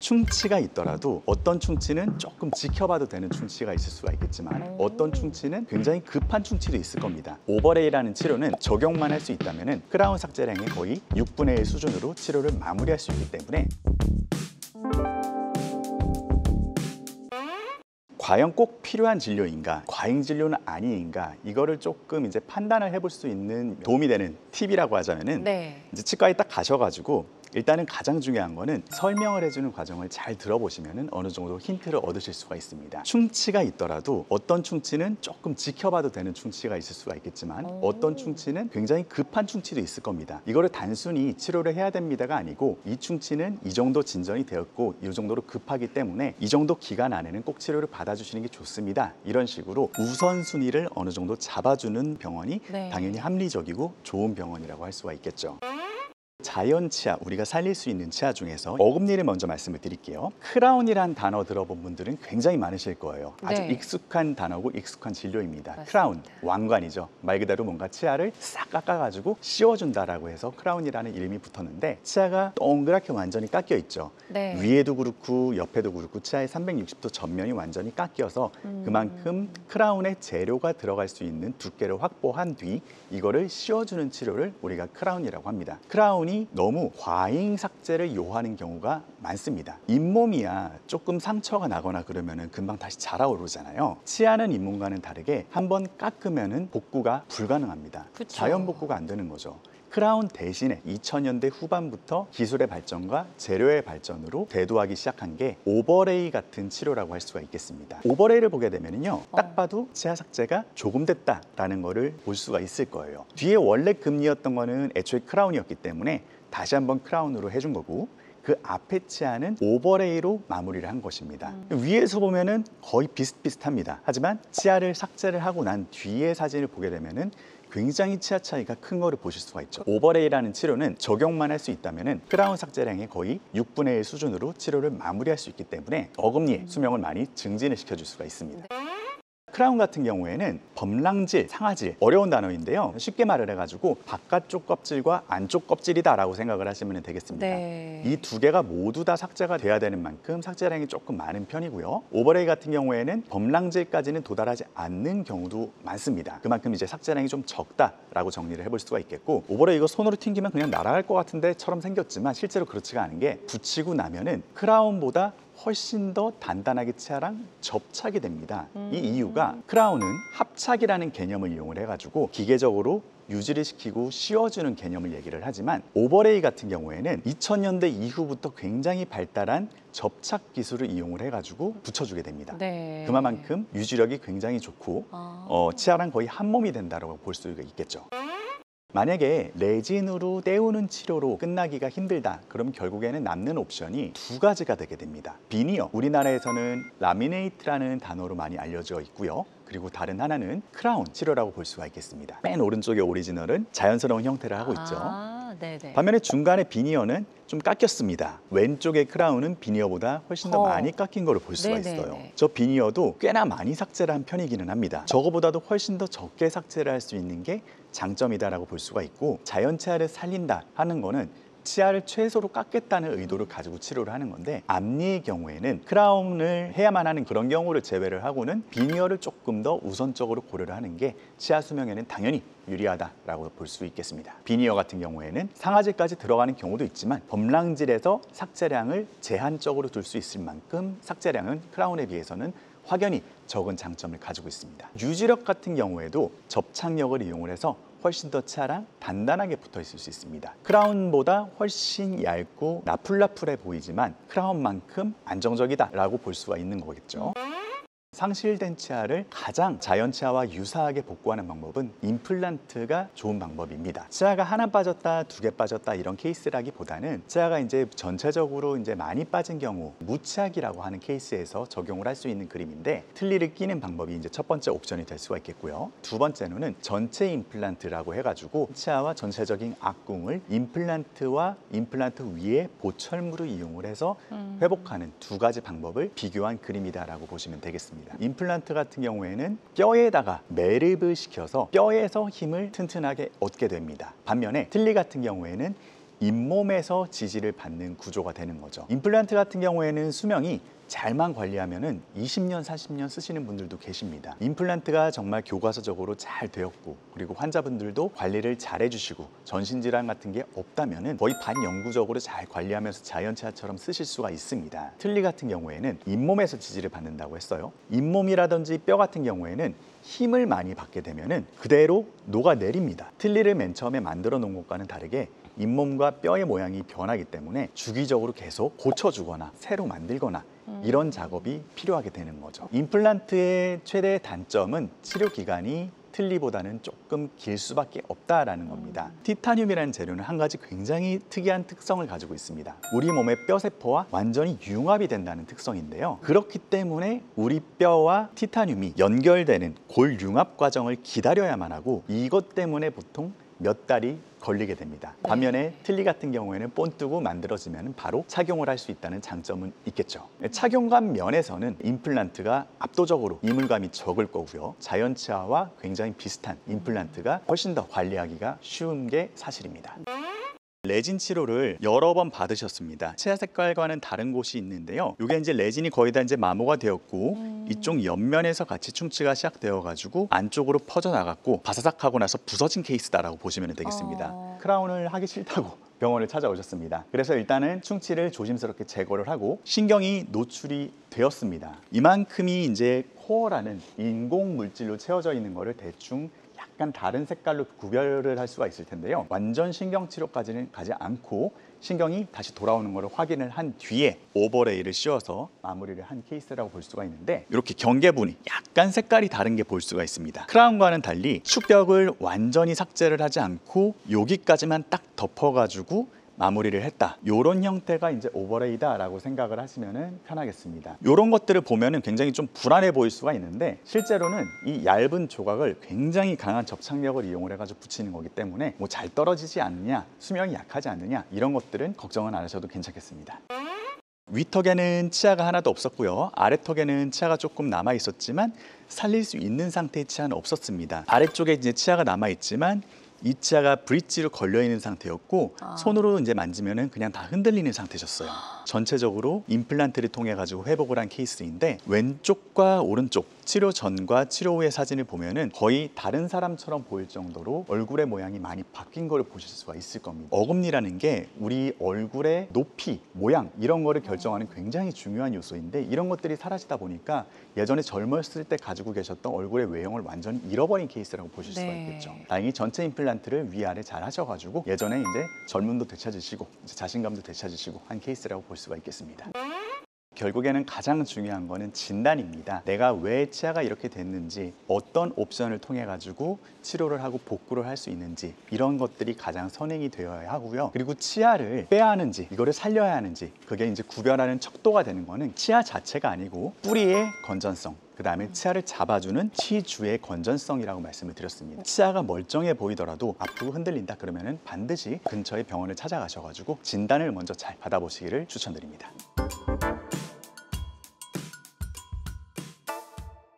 충치가 있더라도 어떤 충치는 조금 지켜봐도 되는 충치가 있을 수가 있겠지만 어떤 충치는 굉장히 급한 충치도 있을 겁니다. 오버레이라는 치료는 적용만 할 수 있다면 크라운 삭제량의 거의 6분의 1 수준으로 치료를 마무리할 수 있기 때문에 과연 꼭 필요한 진료인가, 과잉 진료는 아닌가, 이거를 조금 이제 판단을 해볼 수 있는 도움이 되는 팁이라고 하자면은 이제 치과에 딱 가셔가지고 일단은 가장 중요한 거는 설명을 해주는 과정을 잘 들어보시면은 어느 정도 힌트를 얻으실 수가 있습니다. 충치가 있더라도 어떤 충치는 조금 지켜봐도 되는 충치가 있을 수가 있겠지만 어떤 충치는 굉장히 급한 충치도 있을 겁니다. 이거를 단순히 치료를 해야 됩니다가 아니고 이 충치는 이 정도 진전이 되었고 이 정도로 급하기 때문에 이 정도 기간 안에는 꼭 치료를 받아주시는 게 좋습니다. 이런 식으로 우선순위를 어느 정도 잡아주는 병원이 당연히 합리적이고 좋은 병원이라고 할 수가 있겠죠. 자연 치아, 우리가 살릴 수 있는 치아 중에서 어금니를 먼저 말씀을 드릴게요. 크라운이란 단어 들어본 분들은 굉장히 많으실 거예요. 아주 익숙한 단어고 익숙한 진료입니다. 맞습니다. 크라운, 왕관이죠. 말 그대로 뭔가 치아를 싹 깎아가지고 씌워준다라고 해서 크라운이라는 이름이 붙었는데 치아가 동그랗게 완전히 깎여 있죠. 위에도 그렇고 옆에도 그렇고 치아의 360도 전면이 완전히 깎여서 그만큼 크라운의 재료가 들어갈 수 있는 두께를 확보한 뒤 이거를 씌워주는 치료를 우리가 크라운이라고 합니다. 크라운이 너무 과잉 삭제를 요하는 경우가 많습니다. 잇몸이야 조금 상처가 나거나 그러면은 금방 다시 자라오르잖아요. 치아는 잇몸과는 다르게 한번 깎으면은 복구가 불가능합니다. 자연 복구가 안 되는 거죠. 크라운 대신에 2000년대 후반부터 기술의 발전과 재료의 발전으로 대두하기 시작한 게 오버레이 같은 치료라고 할 수가 있겠습니다. 오버레이를 보게 되면요, 딱 봐도 치아 삭제가 조금 됐다라는 거를 볼 수가 있을 거예요. 뒤에 원래 금니였던 거는 애초에 크라운이었기 때문에 다시 한번 크라운으로 해준 거고 그 앞에 치아는 오버레이로 마무리를 한 것입니다. 위에서 보면은 거의 비슷비슷합니다. 하지만 치아를 삭제를 하고 난 뒤에 사진을 보게 되면은 굉장히 치아 차이가 큰 거를 보실 수가 있죠. 오버레이라는 치료는 적용만 할 수 있다면 크라운 삭제량의 거의 6분의 1 수준으로 치료를 마무리할 수 있기 때문에 어금니의 수명을 많이 증진을 시켜줄 수가 있습니다. 크라운 같은 경우에는 범랑질, 상아질, 어려운 단어인데요. 쉽게 말을 해가지고 바깥쪽 껍질과 안쪽 껍질이다라고 생각을 하시면 되겠습니다. 이 두 개가 모두 다 삭제가 돼야 되는 만큼 삭제량이 조금 많은 편이고요. 오버레이 같은 경우에는 범랑질까지는 도달하지 않는 경우도 많습니다. 그만큼 이제 삭제량이 좀 적다라고 정리를 해볼 수가 있겠고, 오버레이 이거 손으로 튕기면 그냥 날아갈 것 같은데처럼 생겼지만 실제로 그렇지가 않은 게 붙이고 나면은 크라운보다 훨씬 더 단단하게 치아랑 접착이 됩니다. 이 이유가 크라운은 합착이라는 개념을 이용을 해가지고 기계적으로 유지를 시키고 씌워주는 개념을 얘기를 하지만 오버레이 같은 경우에는 2000년대 이후부터 굉장히 발달한 접착 기술을 이용을 해가지고 붙여주게 됩니다. 그만큼 유지력이 굉장히 좋고 치아랑 거의 한 몸이 된다고 볼 수가 있겠죠. 만약에 레진으로 때우는 치료로 끝나기가 힘들다, 그럼 결국에는 남는 옵션이 두 가지가 되게 됩니다. 비니어, 우리나라에서는 라미네이트라는 단어로 많이 알려져 있고요. 그리고 다른 하나는 크라운 치료라고 볼 수가 있겠습니다. 맨 오른쪽의 오리지널은 자연스러운 형태를 하고 있죠. 반면에 중간에 비니어는 좀 깎였습니다. 왼쪽의 크라운은 비니어보다 훨씬 더 많이 깎인 거를 볼 수가 있어요. 저 비니어도 꽤나 많이 삭제를 한 편이기는 합니다. 저거보다도 훨씬 더 적게 삭제를 할 수 있는 게 장점이다라고 볼 수가 있고, 자연 치아를 살린다 하는 거는 치아를 최소로 깎겠다는 의도를 가지고 치료를 하는 건데, 앞니의 경우에는 크라운을 해야만 하는 그런 경우를 제외를 하고는 비니어를 조금 더 우선적으로 고려를 하는 게 치아 수명에는 당연히 유리하다라고 볼 수 있겠습니다. 비니어 같은 경우에는 상아질까지 들어가는 경우도 있지만 범랑질에서 삭제량을 제한적으로 둘 수 있을 만큼 삭제량은 크라운에 비해서는 확연히 적은 장점을 가지고 있습니다. 유지력 같은 경우에도 접착력을 이용을 해서 훨씬 더 치아랑 단단하게 붙어 있을 수 있습니다. 크라운보다 훨씬 얇고 나풀나풀해 보이지만 크라운만큼 안정적이다라고 볼 수가 있는 거겠죠. 상실된 치아를 가장 자연 치아와 유사하게 복구하는 방법은 임플란트가 좋은 방법입니다. 치아가 하나 빠졌다, 두 개 빠졌다 이런 케이스라기보다는 치아가 이제 전체적으로 이제 많이 빠진 경우 무치아기라고 하는 케이스에서 적용을 할 수 있는 그림인데, 틀니를 끼는 방법이 이제 첫 번째 옵션이 될 수가 있겠고요. 두 번째로는 전체 임플란트라고 해가지고 치아와 전체적인 악궁을 임플란트와 임플란트 위에 보철물을 이용을 해서 회복하는 두 가지 방법을 비교한 그림이다라고 보시면 되겠습니다. 임플란트 같은 경우에는 뼈에다가 매립을 시켜서 뼈에서 힘을 튼튼하게 얻게 됩니다. 반면에 틀니 같은 경우에는 잇몸에서 지지를 받는 구조가 되는 거죠. 임플란트 같은 경우에는 수명이 잘만 관리하면은 20년, 40년 쓰시는 분들도 계십니다. 임플란트가 정말 교과서적으로 잘 되었고, 그리고 환자분들도 관리를 잘 해주시고 전신질환 같은 게 없다면은 거의 반영구적으로 잘 관리하면서 자연치아처럼 쓰실 수가 있습니다. 틀니 같은 경우에는 잇몸에서 지지를 받는다고 했어요. 잇몸이라든지 뼈 같은 경우에는 힘을 많이 받게 되면은 그대로 녹아내립니다. 틀니를 맨 처음에 만들어 놓은 것과는 다르게 잇몸과 뼈의 모양이 변하기 때문에 주기적으로 계속 고쳐주거나 새로 만들거나 이런 작업이 필요하게 되는 거죠. 임플란트의 최대 단점은 치료 기간이 틀니보다는 조금 길 수밖에 없다라는 겁니다. 티타늄이라는 재료는 한 가지 굉장히 특이한 특성을 가지고 있습니다. 우리 몸의 뼈세포와 완전히 융합이 된다는 특성인데요. 그렇기 때문에 우리 뼈와 티타늄이 연결되는 골융합 과정을 기다려야만 하고, 이것 때문에 보통 몇 달이 걸리게 됩니다. 반면에 틀니 같은 경우에는 본뜨고 만들어지면 바로 착용을 할 수 있다는 장점은 있겠죠. 착용감 면에서는 임플란트가 압도적으로 이물감이 적을 거고요. 자연치아와 굉장히 비슷한 임플란트가 훨씬 더 관리하기가 쉬운 게 사실입니다. 레진 치료를 여러 번 받으셨습니다. 치아 색깔과는 다른 곳이 있는데요. 이게 이제 레진이 거의 다 이제 마모가 되었고, 이쪽 옆면에서 같이 충치가 시작되어 가지고 안쪽으로 퍼져 나갔고 바사삭하고 나서 부서진 케이스다라고 보시면 되겠습니다. 크라운을 하기 싫다고 병원을 찾아오셨습니다. 그래서 일단은 충치를 조심스럽게 제거를 하고 신경이 노출이 되었습니다. 이만큼이 이제 코어라는 인공 물질로 채워져 있는 거를 대충 약간 다른 색깔로 구별을 할 수가 있을 텐데요. 완전 신경 치료까지는 가지 않고 신경이 다시 돌아오는 것을 확인을 한 뒤에 오버레이를 씌워서 마무리를 한 케이스라고 볼 수가 있는데, 이렇게 경계부분이 약간 색깔이 다른 게 볼 수가 있습니다. 크라운과는 달리 축벽을 완전히 삭제를 하지 않고 여기까지만 딱 덮어가지고 마무리를 했다. 이런 형태가 이제 오버레이다라고 생각을 하시면 편하겠습니다. 이런 것들을 보면은 굉장히 좀 불안해 보일 수가 있는데, 실제로는 이 얇은 조각을 굉장히 강한 접착력을 이용을 해가지고 붙이는 거기 때문에 뭐 잘 떨어지지 않느냐, 수명이 약하지 않느냐, 이런 것들은 걱정은 안 하셔도 괜찮겠습니다. 윗턱에는 치아가 하나도 없었고요. 아래턱에는 치아가 조금 남아 있었지만 살릴 수 있는 상태의 치아는 없었습니다. 아래쪽에 이제 치아가 남아 있지만 이 치아가 브릿지로 걸려 있는 상태였고, 손으로 이제 만지면은 그냥 다 흔들리는 상태셨어요. 전체적으로 임플란트를 통해 가지고 회복을 한 케이스인데, 왼쪽과 오른쪽 치료 전과 치료 후의 사진을 보면은 거의 다른 사람처럼 보일 정도로 얼굴의 모양이 많이 바뀐 걸 보실 수가 있을 겁니다. 어금니라는 게 우리 얼굴의 높이, 모양 이런 거를 결정하는 굉장히 중요한 요소인데, 이런 것들이 사라지다 보니까 예전에 젊었을 때 가지고 계셨던 얼굴의 외형을 완전히 잃어버린 케이스라고 보실 수가 있겠죠. 다행히 전체 임플란트를 위아래 잘 하셔가지고 예전에 이제 젊음도 되찾으시고 이제 자신감도 되찾으시고 한 케이스라고 볼 수가 있겠습니다. 결국에는 가장 중요한 거는 진단입니다. 내가 왜 치아가 이렇게 됐는지, 어떤 옵션을 통해 가지고 치료를 하고 복구를 할 수 있는지, 이런 것들이 가장 선행이 되어야 하고요. 그리고 치아를 빼야 하는지 이거를 살려야 하는지, 그게 이제 구별하는 척도가 되는 거는 치아 자체가 아니고 뿌리의 건전성, 그 다음에 치아를 잡아주는 치주의 건전성이라고 말씀을 드렸습니다. 치아가 멀쩡해 보이더라도 아프고 흔들린다 그러면은 반드시 근처의 병원을 찾아가셔가지고 진단을 먼저 잘 받아보시기를 추천드립니다.